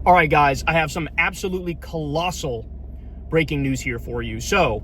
All right, guys, I have some absolutely colossal breaking news here for you. So,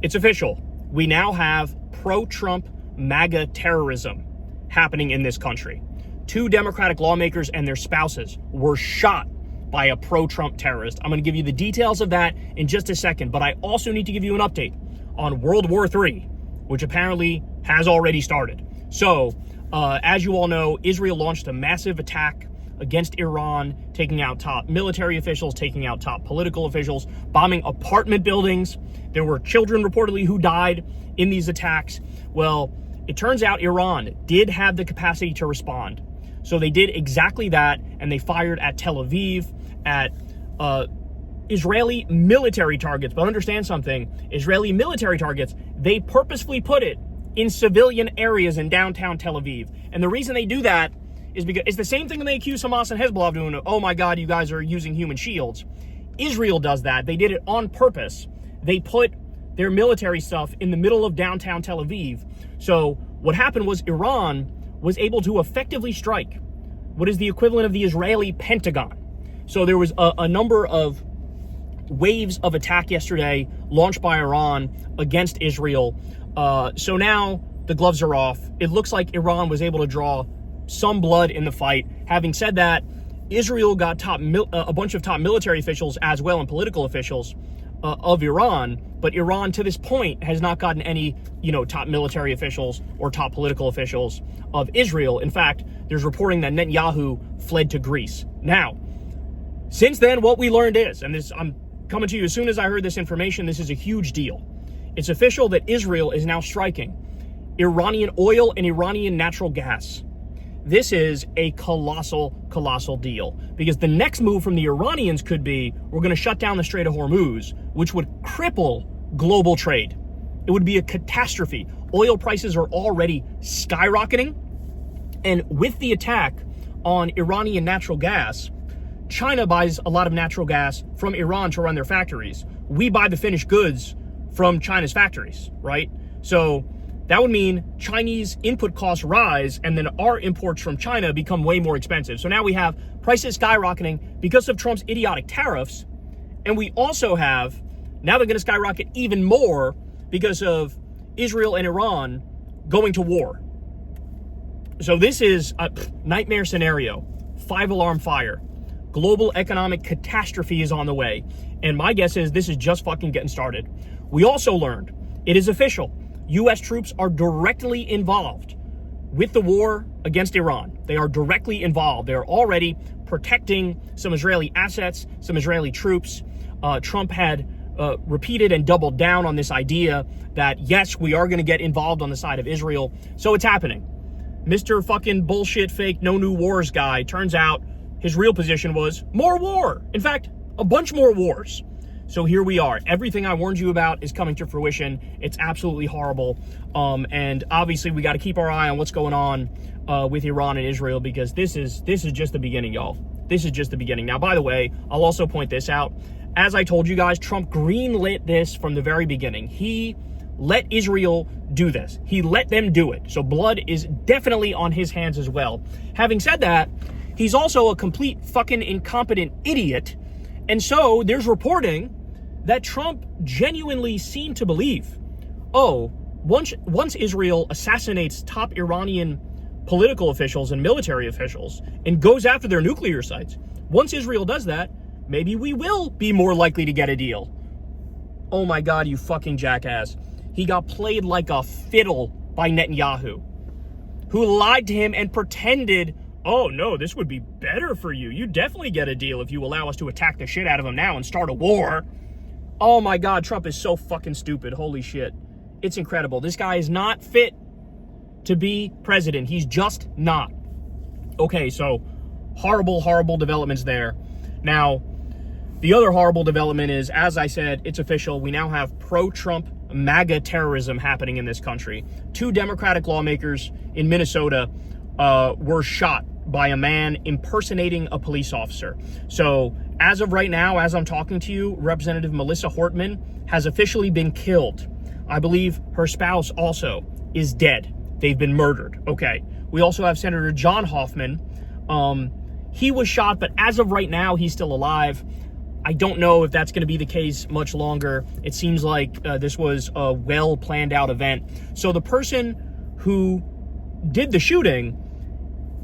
it's official. We now have pro-Trump MAGA terrorism happening in this country. 2 Democratic lawmakers and their spouses were shot by a pro-Trump terrorist. I'm going to give you the details of that in just a second, but I also need to give you an update on World War III, which apparently has already started. So, as you all know, Israel launched a massive attack against Iran, taking out top military officials, taking out top political officials, bombing apartment buildings. There were children reportedly who died in these attacks. Well, it turns out Iran did have the capacity to respond. So they did exactly that, and they fired at Tel Aviv, at Israeli military targets. But understand something, Israeli military targets, they purposefully put it in civilian areas in downtown Tel Aviv. And the reason they do that is because it's the same thing that they accuse Hamas and Hezbollah of doing. Oh my God, you guys are using human shields. Israel does that. They did it on purpose. They put their military stuff in the middle of downtown Tel Aviv. So what happened was Iran was able to effectively strike what is the equivalent of the Israeli Pentagon. So there was a number of waves of attack yesterday launched by Iran against Israel. So now the gloves are off. It looks like Iran was able to draw some blood in the fight. Having said that, Israel got a bunch of top military officials as well and political officials of Iran, but Iran to this point has not gotten any, top military officials or top political officials of Israel. In fact, there's reporting that Netanyahu fled to Greece. Now, since then, what we learned is, and this I'm coming to you as soon as I heard this information, this is a huge deal. It's official that Israel is now striking Iranian oil and Iranian natural gas. This is a colossal deal, because the next move from the Iranians could be, we're going to shut down the Strait of Hormuz, which would cripple global trade. It would be a catastrophe. Oil prices are already skyrocketing. And with the attack on Iranian natural gas, China buys a lot of natural gas from Iran to run their factories. We buy the finished goods from China's factories, right? So that would mean Chinese input costs rise, and then our imports from China become way more expensive. So now we have prices skyrocketing because of Trump's idiotic tariffs. And we also have, now they're going to skyrocket even more because of Israel and Iran going to war. So this is a nightmare scenario. 5-alarm fire. Global economic catastrophe is on the way. And my guess is this is just fucking getting started. We also learned, it is official, U.S. troops are directly involved with the war against Iran. They are directly involved. They're already protecting some Israeli assets, some Israeli troops. Trump had repeated and doubled down on this idea that, yes, we are going to get involved on the side of Israel. So it's happening. Mr. fucking bullshit fake no new wars guy, turns out his real position was more war. In fact, a bunch more wars. So here we are. Everything I warned you about is coming to fruition. It's absolutely horrible. And obviously we got to keep our eye on what's going on with Iran and Israel, because this is just the beginning, y'all. This is just the beginning. Now, by the way, I'll also point this out. As I told you guys, Trump greenlit this from the very beginning. He let Israel do this. He let them do it. So blood is definitely on his hands as well. Having said that, he's also a complete fucking incompetent idiot. And so there's reporting that Trump genuinely seemed to believe, once Israel assassinates top Iranian political officials and military officials and goes after their nuclear sites, once Israel does that, maybe we will be more likely to get a deal. Oh my God, you fucking jackass. He got played like a fiddle by Netanyahu, who lied to him and pretended, oh no, this would be better for you. You definitely get a deal if you allow us to attack the shit out of them now and start a war. Oh my God, Trump is so fucking stupid. Holy shit. It's incredible. This guy is not fit to be president. He's just not. Okay, so horrible developments there. Now, the other horrible development is, as I said, it's official. We now have pro-Trump MAGA terrorism happening in this country. 2 Democratic lawmakers in Minnesota were shot by a man impersonating a police officer. So as of right now, as I'm talking to you, Representative Melissa Hortman has officially been killed. I believe her spouse also is dead. They've been murdered. Okay. We also have Senator John Hoffman. He was shot, but as of right now, he's still alive. I don't know if that's going to be the case much longer. It seems like this was a well planned out event. So the person who did the shooting,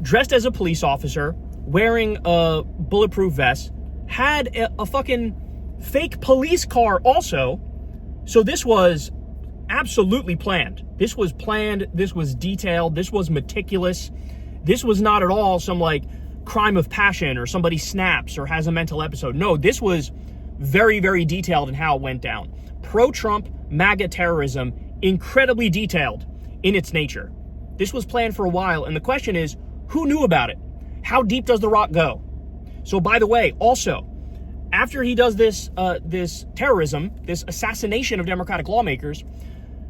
dressed as a police officer, wearing a bulletproof vest, had a fucking fake police car also. So this was absolutely planned. This was planned. This was detailed. This was meticulous. This was not at all some like crime of passion or somebody snaps or has a mental episode. No, this was very, very detailed in how it went down. Pro-Trump MAGA terrorism, incredibly detailed in its nature. This was planned for a while, and the question is, who knew about it? How deep does the rock go? So by the way, also, after he does this terrorism, this assassination of Democratic lawmakers,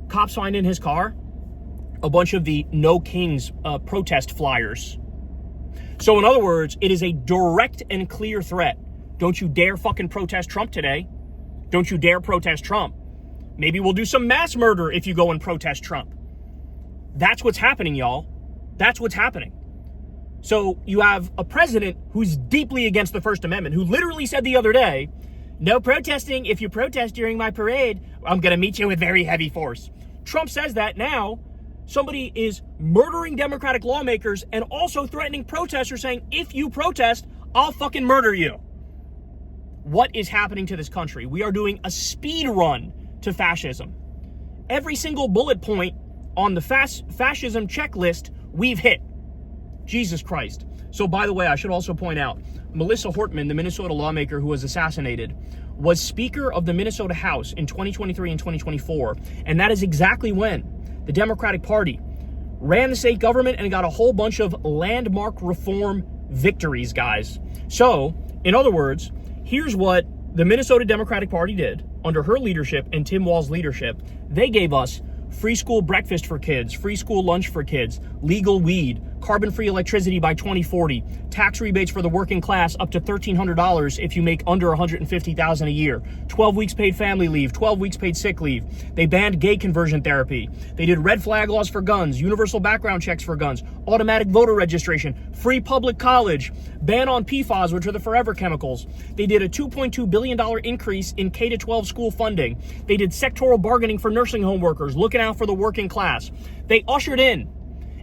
cops find in his car a bunch of the No Kings protest flyers. So in other words, it is a direct and clear threat. Don't you dare fucking protest Trump today. Don't you dare protest Trump. Maybe we'll do some mass murder if you go and protest Trump. That's what's happening, y'all. That's what's happening. So you have a president who's deeply against the First Amendment, who literally said the other day, no protesting. If you protest during my parade, I'm going to meet you with very heavy force. Trump says that now. Somebody is murdering Democratic lawmakers and also threatening protesters, saying, if you protest, I'll fucking murder you. What is happening to this country? We are doing a speed run to fascism. Every single bullet point on the fascism checklist we've hit. Jesus Christ. So by the way, I should also point out, Melissa Hortman, the Minnesota lawmaker who was assassinated, was Speaker of the Minnesota House in 2023 and 2024. And that is exactly when the Democratic Party ran the state government and got a whole bunch of landmark reform victories, guys. So, in other words, here's what the Minnesota Democratic Party did under her leadership and Tim Walz's leadership. They gave us free school breakfast for kids, free school lunch for kids, legal weed, carbon-free electricity by 2040, tax rebates for the working class up to $1,300 if you make under $150,000 a year, 12 weeks paid family leave, 12 weeks paid sick leave. They banned gay conversion therapy. They did red flag laws for guns, universal background checks for guns, automatic voter registration, free public college, ban on PFAS, which are the forever chemicals. They did a $2.2 billion increase in K-12 school funding. They did sectoral bargaining for nursing home workers, looking out for the working class. They ushered in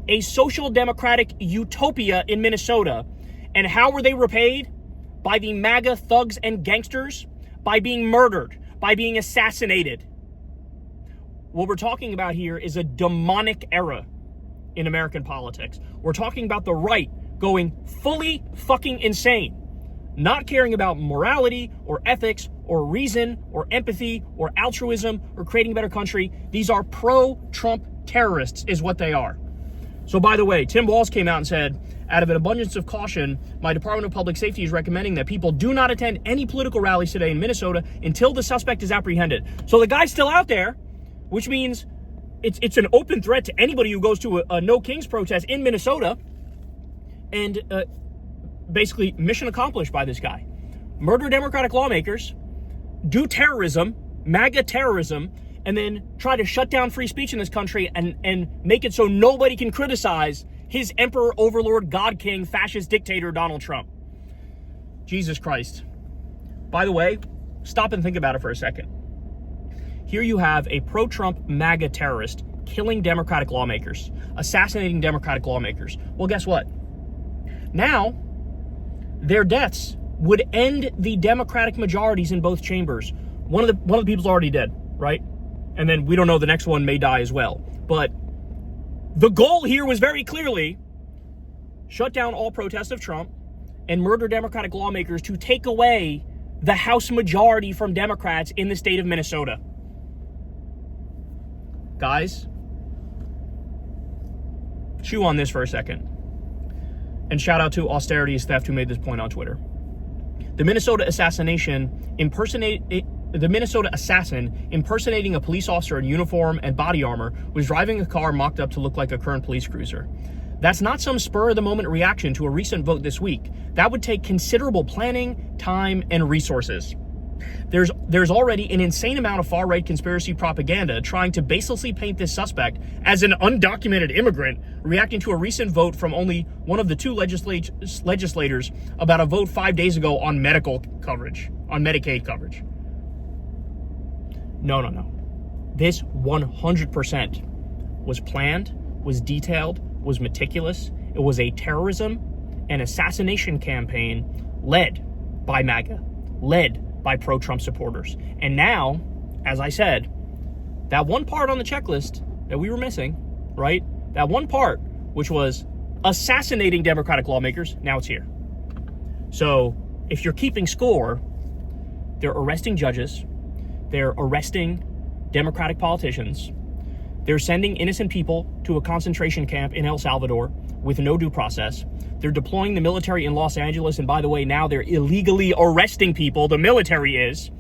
a social democratic utopia in Minnesota. And how were they repaid? By the MAGA thugs and gangsters? By being murdered, by being assassinated. What we're talking about here is a demonic era in American politics. We're talking about the right going fully fucking insane, not caring about morality or ethics or reason or empathy or altruism or creating a better country. These are pro-Trump terrorists is what they are. So by the way, Tim Walz came out and said, out of an abundance of caution, my Department of Public Safety is recommending that people do not attend any political rallies today in Minnesota until the suspect is apprehended. So the guy's still out there, which means it's an open threat to anybody who goes to a No Kings protest in Minnesota. And basically, mission accomplished by this guy. Murder Democratic lawmakers, do terrorism, MAGA terrorism, and then try to shut down free speech in this country and make it so nobody can criticize his emperor, overlord, God king, fascist dictator, Donald Trump. Jesus Christ. By the way, stop and think about it for a second. Here you have a pro-Trump MAGA terrorist killing Democratic lawmakers, assassinating Democratic lawmakers. Well, guess what? Now, their deaths would end the Democratic majorities in both chambers. One of the people's already dead, right? And then we don't know, the next one may die as well. But the goal here was very clearly shut down all protests of Trump and murder Democratic lawmakers to take away the House majority from Democrats in the state of Minnesota. Guys, chew on this for a second. And shout out to Austerity is Theft who made this point on Twitter. The Minnesota assassin impersonating a police officer in uniform and body armor was driving a car mocked up to look like a current police cruiser. That's not some spur-of-the-moment reaction to a recent vote this week. That would take considerable planning, time, and resources. There's already an insane amount of far-right conspiracy propaganda trying to baselessly paint this suspect as an undocumented immigrant reacting to a recent vote from only one of the two legislators about a vote 5 days ago on medical coverage, on Medicaid coverage. No. This 100% was planned, was detailed, was meticulous. It was a terrorism and assassination campaign led by MAGA, led by pro-Trump supporters. And now, as I said, that one part on the checklist that we were missing, right? That one part, which was assassinating Democratic lawmakers, now it's here. So if you're keeping score, they're arresting judges, they're arresting Democratic politicians, they're sending innocent people to a concentration camp in El Salvador with no due process. They're deploying the military in Los Angeles, and by the way, now they're illegally arresting people. The military is,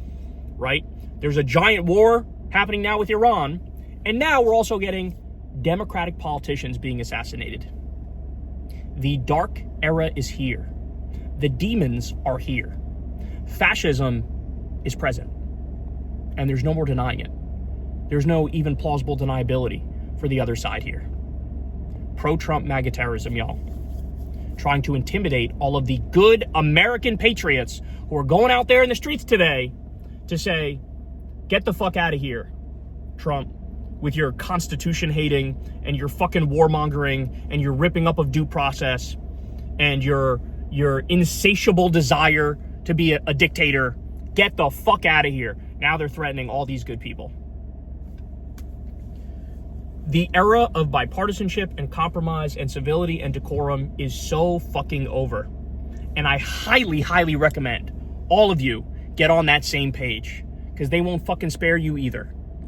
right? There's a giant war happening now with Iran, and now we're also getting Democratic politicians being assassinated. The dark era is here. The demons are here. Fascism is present, and there's no more denying it. There's no even plausible deniability for the other side here. Pro-Trump MAGA terrorism, y'all. Trying to intimidate all of the good American patriots who are going out there in the streets today to say, get the fuck out of here, Trump, with your constitution hating and your fucking warmongering and your ripping up of due process and your insatiable desire to be a dictator. Get the fuck out of here. Now they're threatening all these good people. The era of bipartisanship and compromise and civility and decorum is so fucking over. And I highly, highly recommend all of you get on that same page, because they won't fucking spare you either.